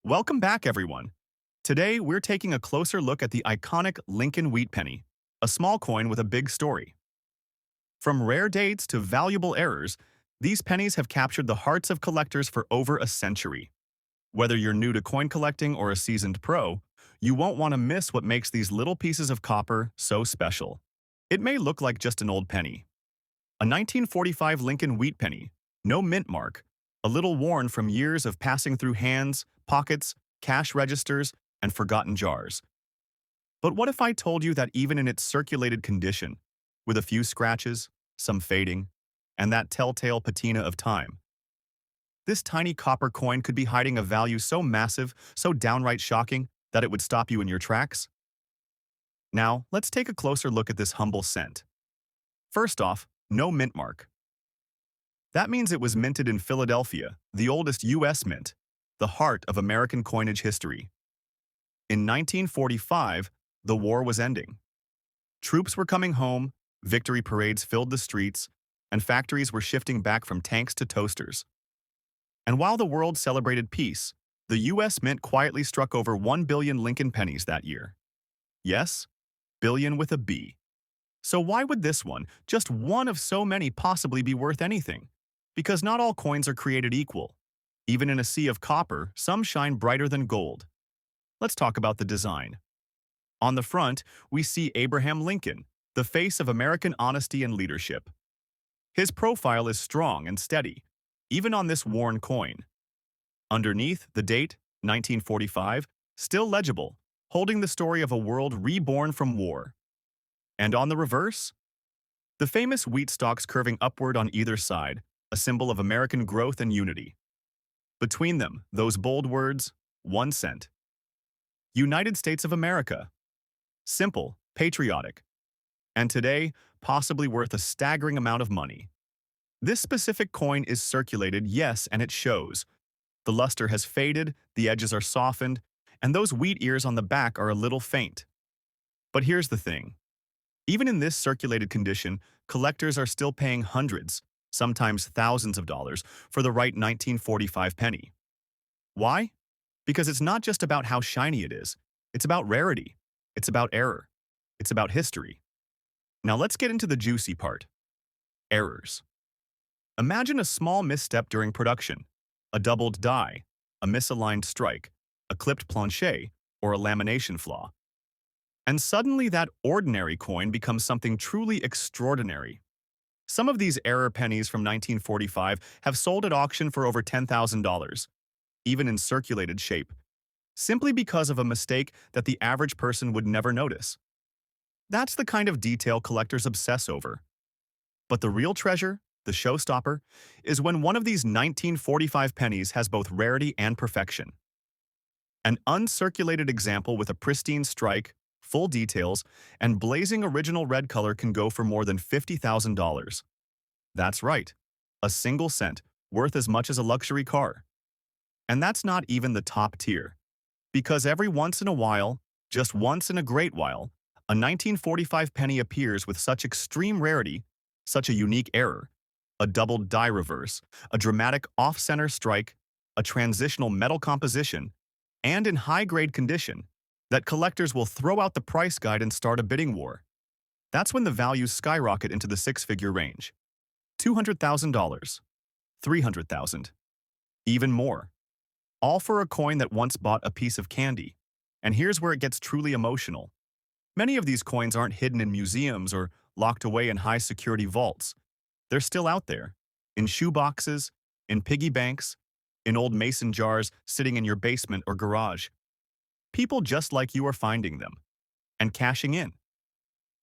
Welcome back, everyone. Today, we're taking a closer look at the iconic Lincoln Wheat Penny, a small coin with a big story. From rare dates to valuable errors, these pennies have captured the hearts of collectors for over a century. Whether you're new to coin collecting or a seasoned pro, you won't want to miss what makes these little pieces of copper so special. It may look like just an old penny. A 1945 Lincoln Wheat Penny, no mint mark, a little worn from years of passing through hands, pockets, cash registers, and forgotten jars. But what if I told you that even in its circulated condition, with a few scratches, some fading, and that telltale patina of time, this tiny copper coin could be hiding a value so massive, so downright shocking, that it would stop you in your tracks? Now, let's take a closer look at this humble cent. First off, no mint mark. That means it was minted in Philadelphia, the oldest U.S. mint, the heart of American coinage history. In 1945, the war was ending. Troops were coming home, victory parades filled the streets, and factories were shifting back from tanks to toasters. And while the world celebrated peace, the U.S. Mint quietly struck over 1 billion Lincoln pennies that year. Yes, billion with a B. So why would this one, just one of so many, possibly be worth anything? Because not all coins are created equal. Even in a sea of copper, some shine brighter than gold. Let's talk about the design. On the front, we see Abraham Lincoln, the face of American honesty and leadership. His profile is strong and steady, even on this worn coin. Underneath, the date, 1945, still legible, holding the story of a world reborn from war. And on the reverse, the famous wheat stalks curving upward on either side, a symbol of American growth and unity. Between them, those bold words, 1 cent. United States of America. Simple, patriotic, and today, possibly worth a staggering amount of money. This specific coin is circulated, yes, and it shows. The luster has faded, the edges are softened, and those wheat ears on the back are a little faint. But here's the thing. Even in this circulated condition, collectors are still paying hundreds, sometimes thousands of dollars, for the right 1945 penny. Why? Because it's not just about how shiny it is. It's about rarity. It's about error. It's about history. Now let's get into the juicy part. Errors. Imagine a small misstep during production, a doubled die, a misaligned strike, a clipped planche, or a lamination flaw. And suddenly that ordinary coin becomes something truly extraordinary. Some of these error pennies from 1945 have sold at auction for over $10,000, even in circulated shape, simply because of a mistake that the average person would never notice. That's the kind of detail collectors obsess over. But the real treasure, the showstopper, is when one of these 1945 pennies has both rarity and perfection. An uncirculated example with a pristine strike, full details, and blazing original red color can go for more than $50,000. That's right, a single cent, worth as much as a luxury car. And that's not even the top tier. Because every once in a while, just once in a great while, a 1945 penny appears with such extreme rarity, such a unique error, a doubled die reverse, a dramatic off-center strike, a transitional metal composition, and in high-grade condition, that collectors will throw out the price guide and start a bidding war. That's when the values skyrocket into the six-figure range. $200,000, $300,000, even more. All for a coin that once bought a piece of candy. And here's where it gets truly emotional. Many of these coins aren't hidden in museums or locked away in high-security vaults. They're still out there, in shoeboxes, in piggy banks, in old mason jars sitting in your basement or garage. People just like you are finding them and cashing in.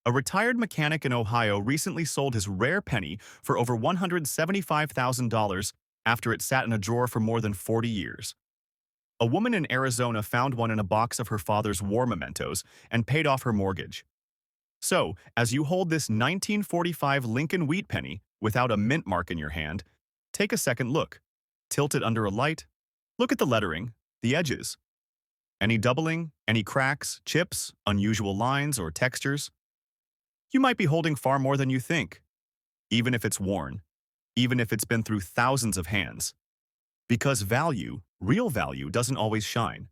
A retired mechanic in Ohio recently sold his rare penny for over $175,000 after it sat in a drawer for more than 40 years. A woman in Arizona found one in a box of her father's war mementos and paid off her mortgage. So, as you hold this 1945 Lincoln Wheat Penny without a mint mark in your hand, take a second look. Tilt it under a light. Look at the lettering, the edges. Any doubling, any cracks, chips, unusual lines, or textures? You might be holding far more than you think, even if it's worn, even if it's been through thousands of hands. Because value, Real value doesn't always shine.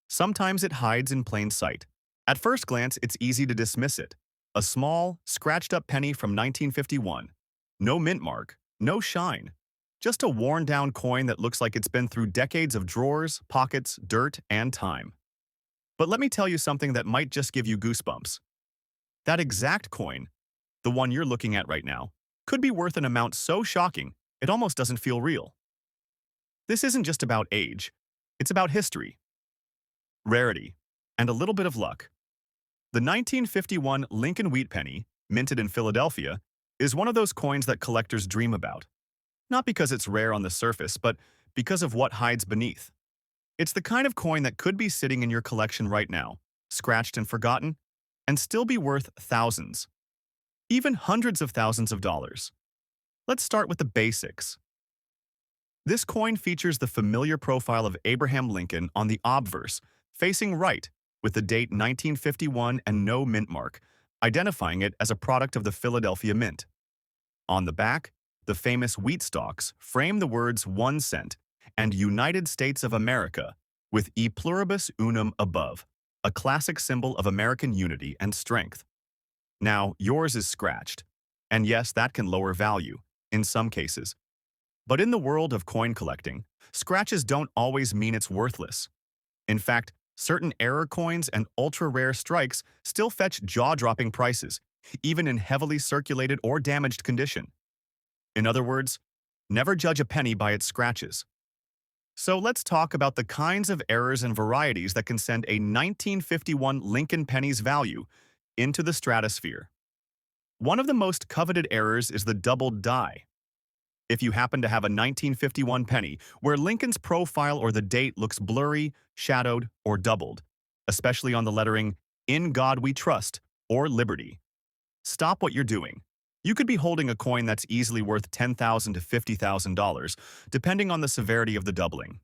Sometimes it hides in plain sight. At first glance, it's easy to dismiss it. A small, scratched-up penny from 1951. No mint mark, no shine. Just a worn-down coin that looks like it's been through decades of drawers, pockets, dirt, and time. But let me tell you something that might just give you goosebumps. That exact coin, the one you're looking at right now, could be worth an amount so shocking it almost doesn't feel real. This isn't just about age. It's about history, rarity, and a little bit of luck. The 1951 Lincoln Wheat Penny, minted in Philadelphia, is one of those coins that collectors dream about. Not because it's rare on the surface, but because of what hides beneath. It's the kind of coin that could be sitting in your collection right now, scratched and forgotten, and still be worth thousands, even hundreds of thousands of dollars. Let's start with the basics. This coin features the familiar profile of Abraham Lincoln on the obverse, facing right, with the date 1951 and no mint mark, identifying it as a product of the Philadelphia Mint. On the back, the famous wheat stalks frame the words 1 cent and United States of America, with E pluribus unum above, a classic symbol of American unity and strength. Now, yours is scratched, and yes, that can lower value, in some cases. But in the world of coin collecting, scratches don't always mean it's worthless. In fact, certain error coins and ultra-rare strikes still fetch jaw-dropping prices, even in heavily circulated or damaged condition. In other words, never judge a penny by its scratches. So let's talk about the kinds of errors and varieties that can send a 1951 Lincoln penny's value into the stratosphere. One of the most coveted errors is the doubled die. If you happen to have a 1951 penny where Lincoln's profile or the date looks blurry, shadowed, or doubled, especially on the lettering "In God We Trust" or "Liberty," stop what you're doing. You could be holding a coin that's easily worth $10,000 to $50,000, depending on the severity of the doubling.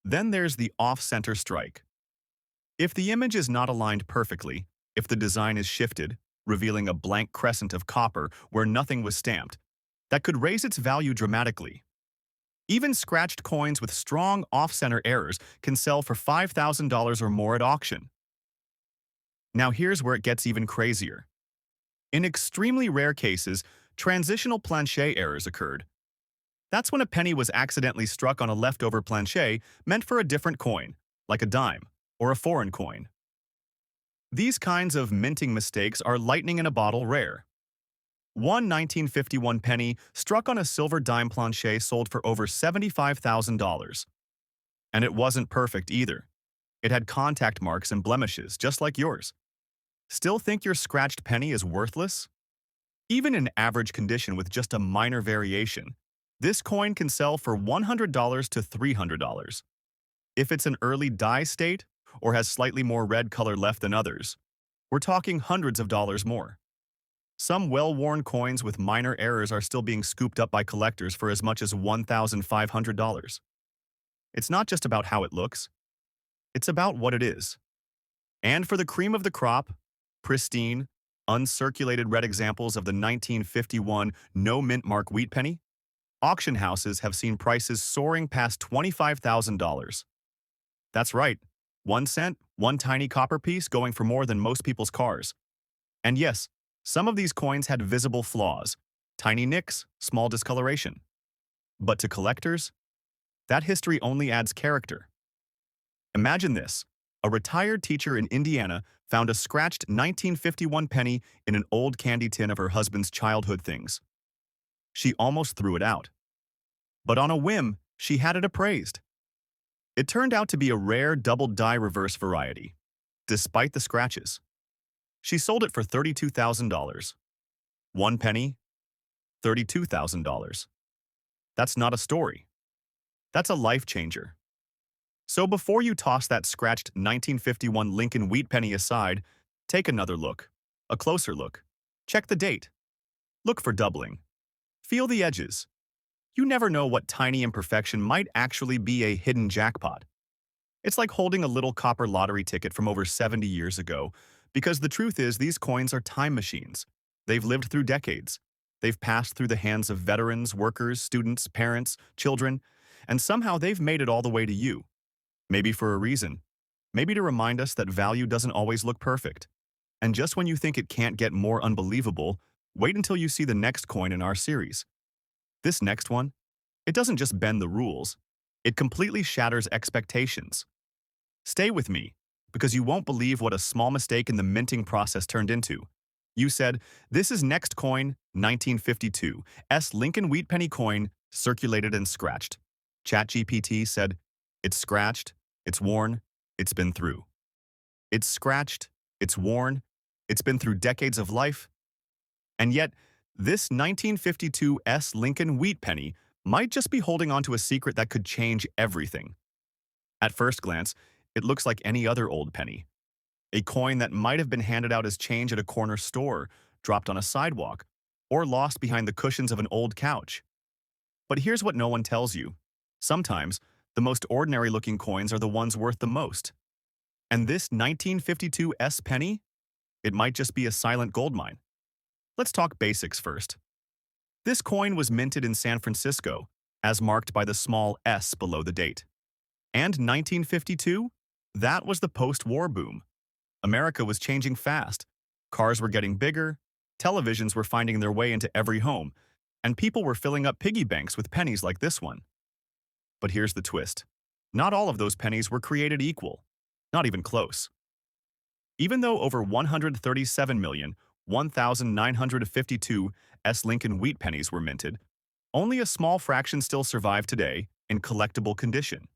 Then there's the off-center strike. If the image is not aligned perfectly, if the design is shifted, revealing a blank crescent of copper where nothing was stamped, that could raise its value dramatically. Even scratched coins with strong off-center errors can sell for $5,000 or more at auction. Now here's where it gets even crazier. In extremely rare cases, transitional plancher errors occurred. That's when a penny was accidentally struck on a leftover plancher meant for a different coin, like a dime or a foreign coin. These kinds of minting mistakes are lightning in a bottle rare. One 1951 penny struck on a silver dime plancher sold for over $75,000. And it wasn't perfect either. It had contact marks and blemishes, just like yours. Still think your scratched penny is worthless? Even in average condition with just a minor variation, this coin can sell for $100 to $300. If it's an early die state or has slightly more red color left than others, we're talking hundreds of dollars more. Some well-worn coins with minor errors are still being scooped up by collectors for as much as $1,500. It's not just about how it looks, it's about what it is. And for the cream of the crop, pristine, uncirculated red examples of the 1951 no mint mark wheat penny, auction houses have seen prices soaring past $25,000. That's right, 1 cent, one tiny copper piece going for more than most people's cars. And yes, some of these coins had visible flaws, tiny nicks, small discoloration. But to collectors, that history only adds character. Imagine this. A retired teacher in Indiana found a scratched 1951 penny in an old candy tin of her husband's childhood things. She almost threw it out. But on a whim, she had it appraised. It turned out to be a rare double die reverse variety, despite the scratches. She sold it for $32,000. 1 penny, $32,000. That's not a story. That's a life changer. So before you toss that scratched 1951 Lincoln Wheat Penny aside, take another look, a closer look. Check the date. Look for doubling. Feel the edges. You never know what tiny imperfection might actually be a hidden jackpot. It's like holding a little copper lottery ticket from over 70 years ago, because the truth is these coins are time machines. They've lived through decades. They've passed through the hands of veterans, workers, students, parents, children, and somehow they've made it all the way to you. Maybe for a reason. Maybe to remind us that value doesn't always look perfect. And just when you think it can't get more unbelievable, wait until you see the next coin in our series. This next one, it doesn't just bend the rules, it completely shatters expectations. Stay with me, because you won't believe what a small mistake in the minting process turned into. You said, "This is next coin, 1952, Lincoln Wheat Penny coin, circulated and scratched." ChatGPT said, "It's scratched, it's worn, it's been through. It's scratched, it's worn, it's been through decades of life." And yet, this 1952 Lincoln Wheat Penny might just be holding on to a secret that could change everything. At first glance, it looks like any other old penny. A coin that might have been handed out as change at a corner store, dropped on a sidewalk, or lost behind the cushions of an old couch. But here's what no one tells you. Sometimes, the most ordinary-looking coins are the ones worth the most. And this 1952 penny? It might just be a silent gold mine. Let's talk basics first. This coin was minted in San Francisco, as marked by the small S below the date. And 1952? That was the post-war boom. America was changing fast. Cars were getting bigger, televisions were finding their way into every home, and people were filling up piggy banks with pennies like this one. But here's the twist. Not all of those pennies were created equal. Not even close. Even though over 137,001,952 Lincoln Wheat Pennies were minted, only a small fraction still survive today in collectible condition.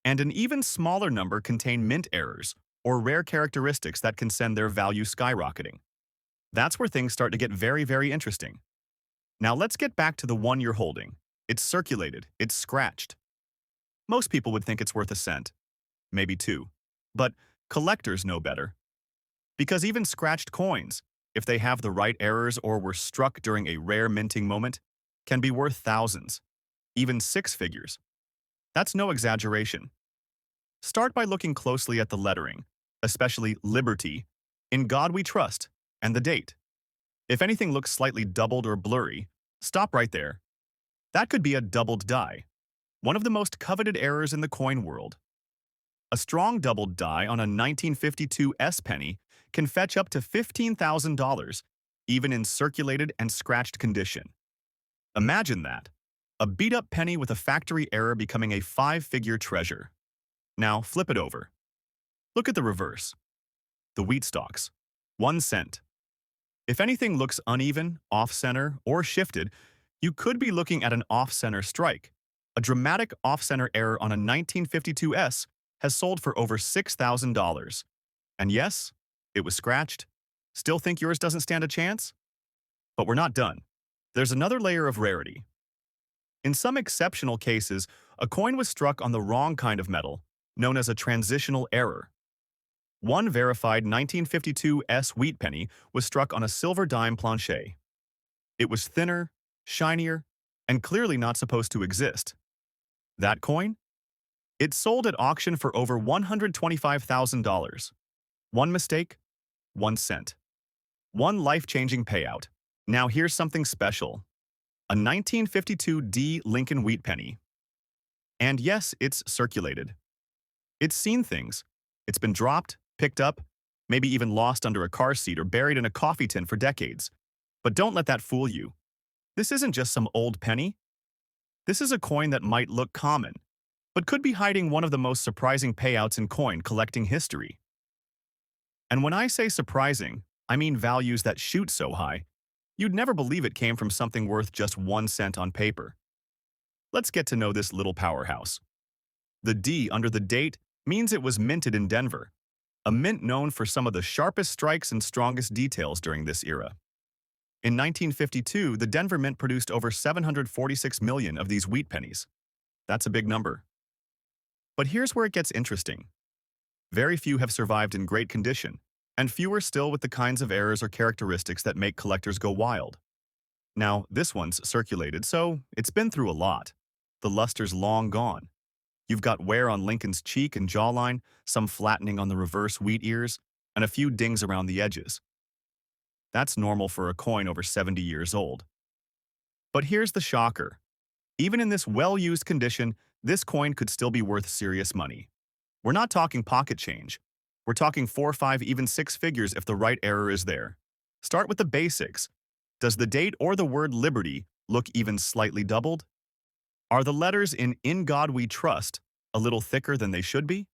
And an even smaller number contain mint errors, or rare characteristics that can send their value skyrocketing. That's where things start to get very, very interesting. Now let's get back to the one you're holding. It's circulated, it's scratched. Most people would think it's worth a cent, maybe two. But collectors know better. Because even scratched coins, if they have the right errors or were struck during a rare minting moment, can be worth thousands, even six figures. That's no exaggeration. Start by looking closely at the lettering, especially Liberty, In God We Trust, and the date. If anything looks slightly doubled or blurry, stop right there. That could be a doubled die, one of the most coveted errors in the coin world. A strong doubled die on a 1952 penny can fetch up to $15,000, even in circulated and scratched condition. Imagine that. A beat-up penny with a factory error becoming a five-figure treasure. Now flip it over. Look at the reverse. The wheat stalks. 1 cent. If anything looks uneven, off-center, or shifted, you could be looking at an off-center strike. A dramatic off-center error on a 1952 has sold for over $6,000. And yes, it was scratched. Still think yours doesn't stand a chance? But we're not done. There's another layer of rarity. In some exceptional cases, a coin was struck on the wrong kind of metal, known as a transitional error. One verified 1952 wheat penny was struck on a silver dime plancher. It was thinner, shinier, and clearly not supposed to exist. That coin? It sold at auction for over $125,000. One mistake, 1 cent. One life-changing payout. Now here's something special. A 1952 Lincoln Wheat Penny. And yes, it's circulated. It's seen things. It's been dropped, picked up, maybe even lost under a car seat or buried in a coffee tin for decades. But don't let that fool you. This isn't just some old penny. This is a coin that might look common, but could be hiding one of the most surprising payouts in coin collecting history. And when I say surprising, I mean values that shoot so high, you'd never believe it came from something worth just 1 cent on paper. Let's get to know this little powerhouse. The D under the date means it was minted in Denver, a mint known for some of the sharpest strikes and strongest details during this era. In 1952, the Denver Mint produced over 746 million of these wheat pennies. That's a big number. But here's where it gets interesting. Very few have survived in great condition, and fewer still with the kinds of errors or characteristics that make collectors go wild. Now, this one's circulated, so it's been through a lot. The luster's long gone. You've got wear on Lincoln's cheek and jawline, some flattening on the reverse wheat ears, and a few dings around the edges. That's normal for a coin over 70 years old. But here's the shocker. Even in this well-used condition, this coin could still be worth serious money. We're not talking pocket change. We're talking 4, 5, even 6 figures if the right error is there. Start with the basics. Does the date or the word liberty look even slightly doubled? Are the letters in God We Trust a little thicker than they should be?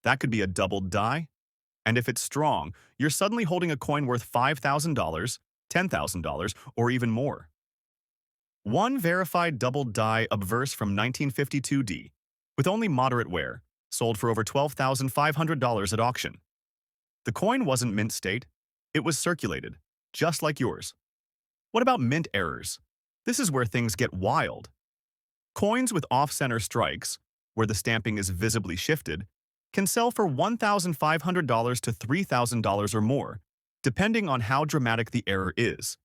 That could be a doubled die. And if it's strong, you're suddenly holding a coin worth $5,000, $10,000, or even more. One verified doubled die obverse from 1952D, with only moderate wear, sold for over $12,500 at auction. The coin wasn't mint state, it was circulated, just like yours. What about mint errors? This is where things get wild. Coins with off-center strikes, where the stamping is visibly shifted, can sell for $1,500 to $3,000 or more, depending on how dramatic the error is.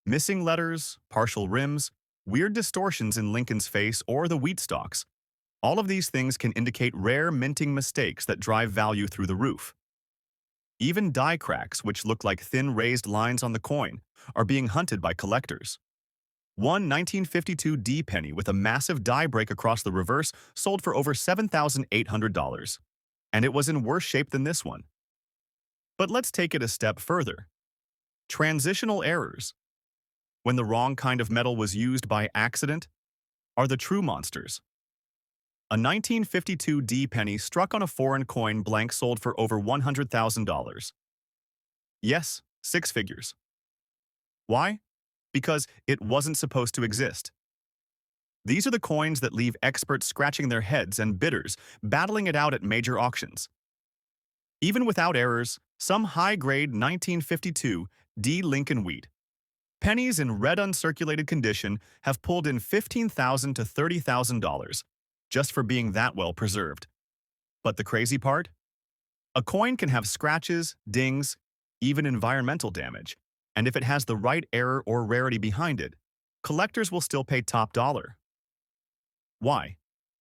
Missing letters, partial rims, weird distortions in Lincoln's face or the wheat stalks. All of these things can indicate rare minting mistakes that drive value through the roof. Even die cracks, which look like thin raised lines on the coin, are being hunted by collectors. One 1952 D penny with a massive die break across the reverse sold for over $7,800, and it was in worse shape than this one. But let's take it a step further. Transitional errors, when the wrong kind of metal was used by accident, are the true monsters. A 1952 D penny struck on a foreign coin blank sold for over $100,000. Yes, 6 figures. Why? Because it wasn't supposed to exist. These are the coins that leave experts scratching their heads and bidders battling it out at major auctions. Even without errors, some high-grade 1952 D Lincoln Wheat pennies in red uncirculated condition have pulled in $15,000 to $30,000 just for being that well preserved. But the crazy part? A coin can have scratches, dings, even environmental damage, and if it has the right error or rarity behind it, collectors will still pay top dollar. Why?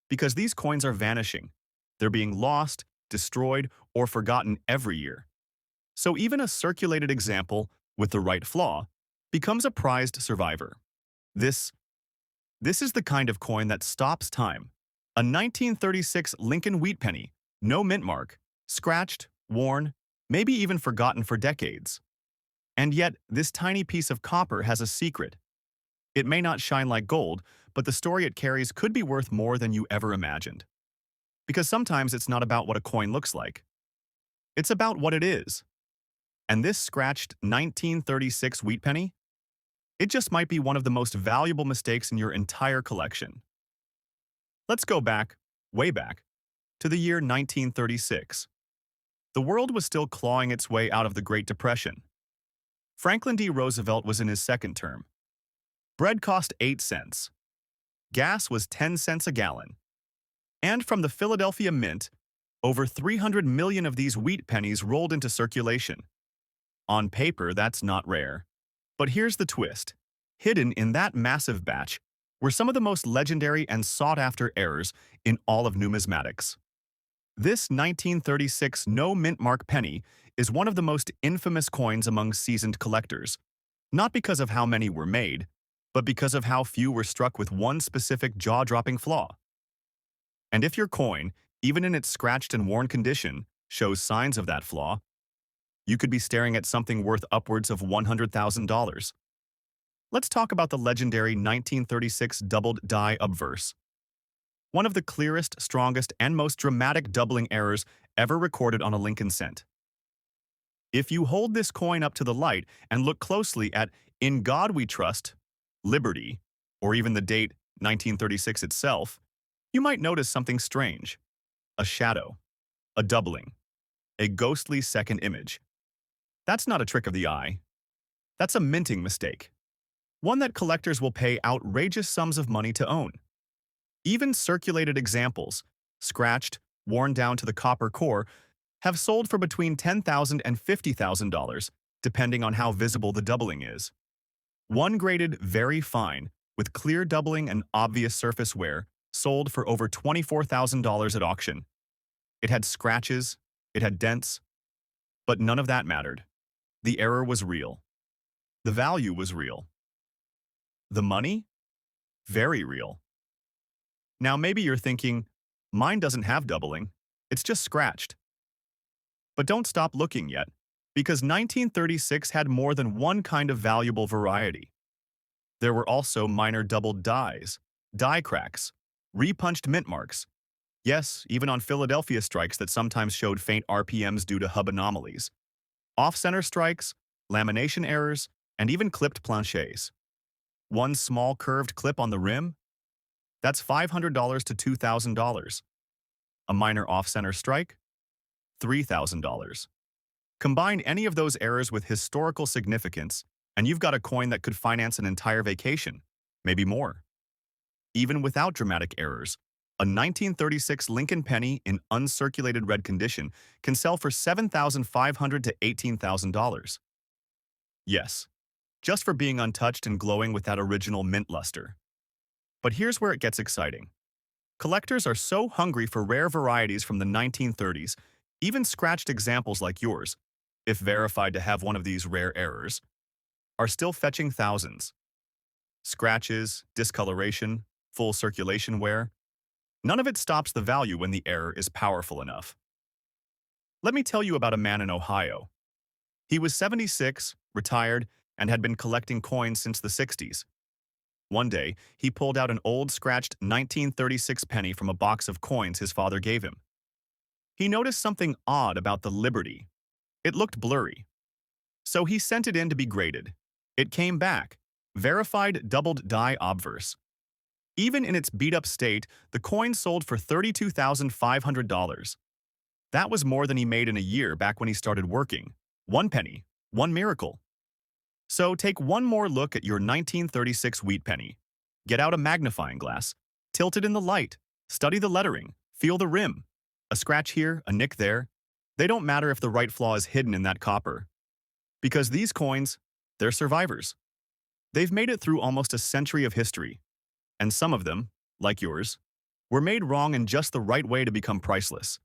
Because these coins are vanishing. They're being lost, destroyed, or forgotten every year. So even a circulated example with the right flaw becomes a prized survivor. This is the kind of coin that stops time. A 1936 Lincoln Wheat Penny, no mint mark, scratched, worn, maybe even forgotten for decades. And yet, this tiny piece of copper has a secret. It may not shine like gold, but the story it carries could be worth more than you ever imagined. Because sometimes it's not about what a coin looks like. It's about what it is. And this scratched 1936 wheat penny? It just might be one of the most valuable mistakes in your entire collection. Let's go back, way back, to the year 1936. The world was still clawing its way out of the Great Depression. Franklin D. Roosevelt was in his second term. Bread cost 8 cents. Gas was 10 cents a gallon. And from the Philadelphia Mint, over 300 million of these wheat pennies rolled into circulation. On paper, that's not rare. But here's the twist. Hidden in that massive batch were some of the most legendary and sought-after errors in all of numismatics. This 1936 no mint mark penny is one of the most infamous coins among seasoned collectors, not because of how many were made, but because of how few were struck with one specific jaw-dropping flaw. And if your coin, even in its scratched and worn condition, shows signs of that flaw, you could be staring at something worth upwards of $100,000. Let's talk about the legendary 1936 doubled die obverse. One of the clearest, strongest, and most dramatic doubling errors ever recorded on a Lincoln cent. If you hold this coin up to the light and look closely at "In God We Trust," "Liberty," or even the date 1936 itself, you might notice something strange. A shadow, a doubling, a ghostly second image. That's not a trick of the eye. That's a minting mistake. One that collectors will pay outrageous sums of money to own. Even circulated examples, scratched, worn down to the copper core, have sold for between $10,000 and $50,000, depending on how visible the doubling is. One graded very fine, with clear doubling and obvious surface wear, sold for over $24,000 at auction. It had scratches, it had dents, but none of that mattered. The error was real. The value was real. The money? Very real. Now maybe you're thinking, mine doesn't have doubling, it's just scratched. But don't stop looking yet, because 1936 had more than one kind of valuable variety. There were also minor doubled dies, die cracks, repunched mint marks. Yes, even on Philadelphia strikes that sometimes showed faint RPMs due to hub anomalies. Off-center strikes, lamination errors, and even clipped planchets. One small curved clip on the rim? That's $500 to $2,000. A minor off-center strike? $3,000. Combine any of those errors with historical significance, and you've got a coin that could finance an entire vacation, maybe more. Even without dramatic errors, a 1936 Lincoln penny in uncirculated red condition can sell for $7,500 to $18,000. Yes, just for being untouched and glowing with that original mint luster. But here's where it gets exciting. Collectors are so hungry for rare varieties from the 1930s, even scratched examples like yours, if verified to have one of these rare errors, are still fetching thousands. Scratches, discoloration, full circulation wear, none of it stops the value when the error is powerful enough. Let me tell you about a man in Ohio. He was 76, retired, and had been collecting coins since the 60s. One day, he pulled out an old scratched 1936 penny from a box of coins his father gave him. He noticed something odd about the Liberty. It looked blurry. So he sent it in to be graded. It came back, verified doubled die obverse. Even in its beat-up state, the coin sold for $32,500. That was more than he made in a year back when he started working. One penny, one miracle. So take one more look at your 1936 wheat penny. Get out a magnifying glass, tilt it in the light, study the lettering, feel the rim. A scratch here, a nick there. They don't matter if the right flaw is hidden in that copper. Because these coins, they're survivors. They've made it through almost a century of history. And some of them, like yours, were made wrong in just the right way to become priceless.